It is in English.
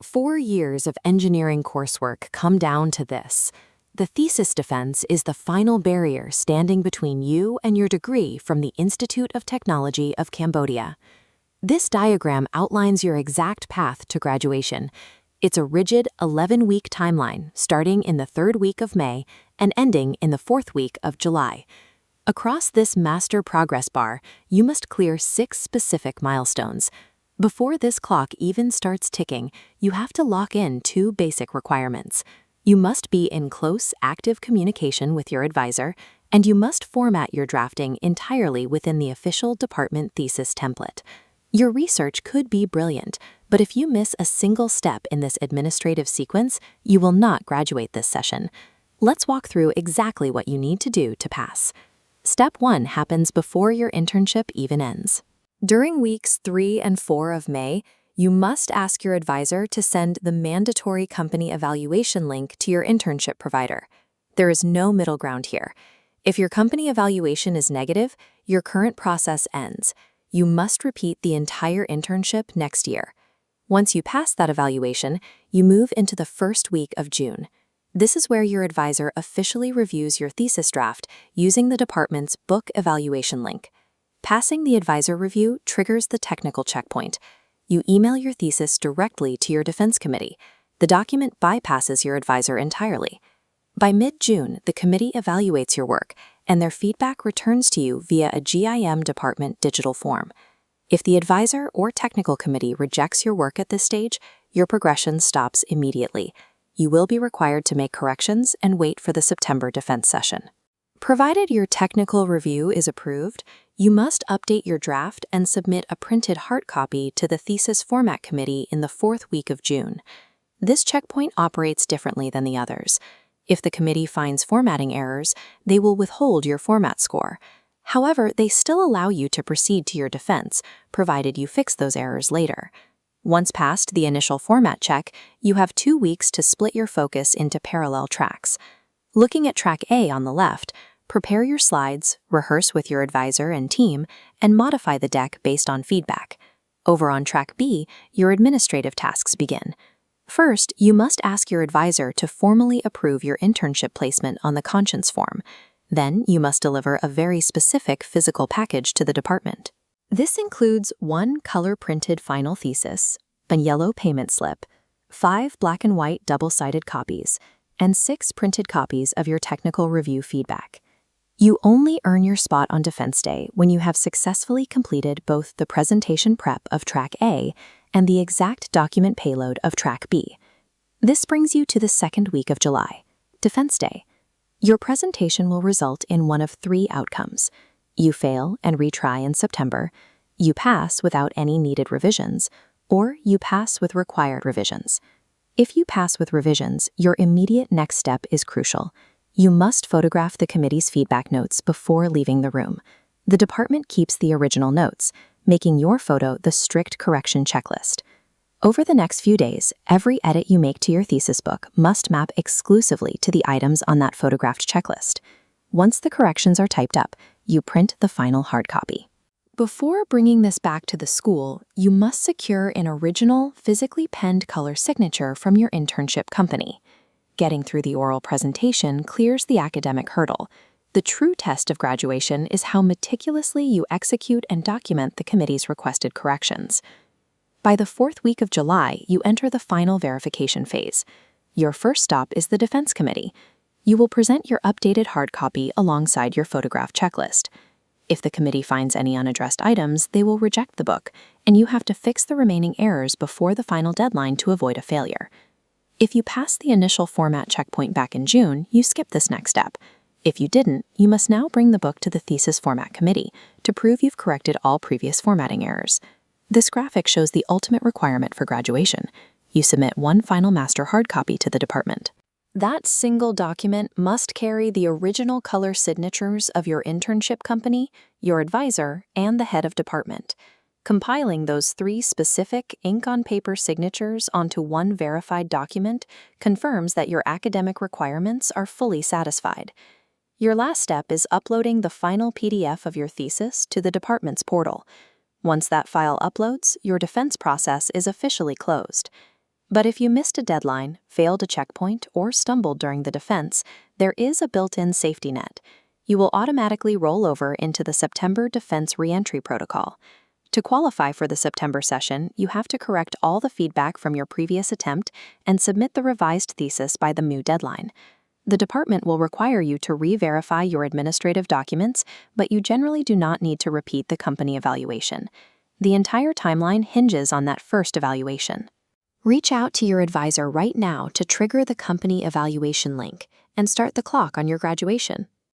4 years of engineering coursework come down to this. The thesis defense is the final barrier standing between you and your degree from the Institute of Technology of Cambodia. This diagram outlines your exact path to graduation. It's a rigid 11-week timeline starting in the 3rd week of May and ending in the 4th week of July. Across this master progress bar, you must clear 6 specific milestones. Before this clock even starts ticking, you have to lock in 2 basic requirements. You must be in close, active communication with your advisor, and you must format your drafting entirely within the official department thesis template. Your research could be brilliant, but if you miss a single step in this administrative sequence, you will not graduate this session. Let's walk through exactly what you need to do to pass. Step 1 happens before your internship even ends. During weeks 3 and 4 of May, you must ask your advisor to send the mandatory company evaluation link to your internship provider. There is no middle ground here. If your company evaluation is negative, your current process ends. You must repeat the entire internship next year. Once you pass that evaluation, you move into the 1st week of June. This is where your advisor officially reviews your thesis draft using the department's book evaluation link. Passing the advisor review triggers the technical checkpoint. You email your thesis directly to your defense committee. The document bypasses your advisor entirely. By mid-June, the committee evaluates your work, and their feedback returns to you via a GIM department digital form. If the advisor or technical committee rejects your work at this stage, your progression stops immediately. You will be required to make corrections and wait for the September defense session. Provided your technical review is approved, you must update your draft and submit a printed hard copy to the thesis format committee in the 4th week of June. This checkpoint operates differently than the others. If the committee finds formatting errors, they will withhold your format score. However, they still allow you to proceed to your defense, provided you fix those errors later. Once past the initial format check, you have 2 weeks to split your focus into parallel tracks. Looking at track A on the left, prepare your slides, rehearse with your advisor and team, and modify the deck based on feedback. Over on track B, your administrative tasks begin. First, you must ask your advisor to formally approve your internship placement on the conscience form. Then, you must deliver a very specific physical package to the department. This includes 1 color-printed final thesis, a yellow payment slip, 5 black and white double-sided copies, and 6 printed copies of your technical review feedback. You only earn your spot on Defense Day when you have successfully completed both the presentation prep of Track A and the exact document payload of Track B. This brings you to the 2nd week of July, Defense Day. Your presentation will result in one of 3 outcomes. You fail and retry in September, you pass without any needed revisions, or you pass with required revisions. If you pass with revisions, your immediate next step is crucial. You must photograph the committee's feedback notes before leaving the room. The department keeps the original notes, making your photo the strict correction checklist. Over the next few days, every edit you make to your thesis book must map exclusively to the items on that photographed checklist. Once the corrections are typed up, you print the final hard copy. Before bringing this back to the school, you must secure an original, physically penned color signature from your internship company. Getting through the oral presentation clears the academic hurdle. The true test of graduation is how meticulously you execute and document the committee's requested corrections. By the 4th week of July, you enter the final verification phase. Your first stop is the defense committee. You will present your updated hard copy alongside your photograph checklist. If the committee finds any unaddressed items, they will reject the book, and you have to fix the remaining errors before the final deadline to avoid a failure. If you pass the initial format checkpoint back in June, you skip this next step. If you didn't, you must now bring the book to the thesis format committee to prove you've corrected all previous formatting errors. This graphic shows the ultimate requirement for graduation. You submit 1 final master hard copy to the department. That single document must carry the original color signatures of your internship company, your advisor, and the head of department. Compiling those 3 specific ink-on-paper signatures onto 1 verified document confirms that your academic requirements are fully satisfied. Your last step is uploading the final PDF of your thesis to the department's portal. Once that file uploads, your defense process is officially closed. But if you missed a deadline, failed a checkpoint, or stumbled during the defense, there is a built-in safety net. You will automatically roll over into the September Defense Reentry Protocol. To qualify for the September session, you have to correct all the feedback from your previous attempt and submit the revised thesis by the MU deadline. The department will require you to re-verify your administrative documents, but you generally do not need to repeat the company evaluation. The entire timeline hinges on that first evaluation. Reach out to your advisor right now to trigger the company evaluation link and start the clock on your graduation.